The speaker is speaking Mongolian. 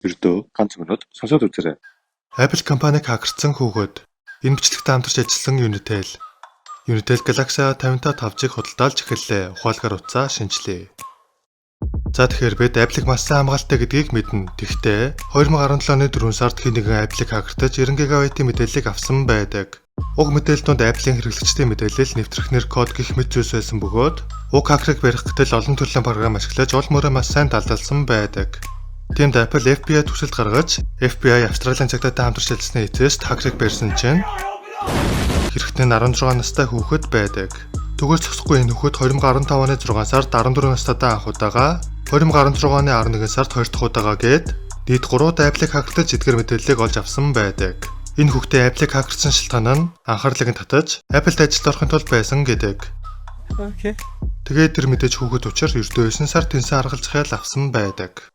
Ердөө ганц өнөд сонсоод үзээрэй. Apple компаниг хакерсан хүүхэд. Энэ бичлэгт хамтарч ажилласан Unitel. Unitel Galaxy A55 5G-г худалдаалж эхэллээ. Ухаалгаар утсаа шинжилээ. За тэгэхээр бид Apple-ыг маш сайн хамгаалтай гэдгийг мэднэ. Тэгвэл 2017 оны 4 сард хэн нэгэн Apple-ыг хакертаж 90 ГБ-ийн мэдээллийг авсан байдаг. Уг мэдээллүүд Apple-ийн хэрэглэгчдийн мэдээлэл, нэвтрэх нэр, код гэх мэт зүйлс байсан бөгөөд уг хакерыг барих гэтэл олон төрлийн програм ашиглаж ул мөрөө маш сайн далдалсан байдаг. Тиймд Apple FBI төсөлд гаргаж FBI Австралийн цагдаатай хамтарч ажилласны эцэст хакерыг барьсан чинь хэрэгтний 16 настай хүүхэд байдаг. Түгээс зогсохгүй энэ хүүхэд 2015 оны 6 сард 14 настайдаа анх удаага, 2016 оны 11 сард 2 дахь удаага гээд нийт 3 удаа Apple-ыг хакертаж эдгээр мэдээллийг олж авсан байдаг. Энэ хүүхдээ Apple-ыг хакерсан шалтгаан нь анхаарлыг нь татаж Apple-д ажилд орохын тулд байсан гэдэг. Тэгээд тэр мэдээж хүүхэд учир ердөө 9 сар тэнсэн аргалзахыг авсан байдаг.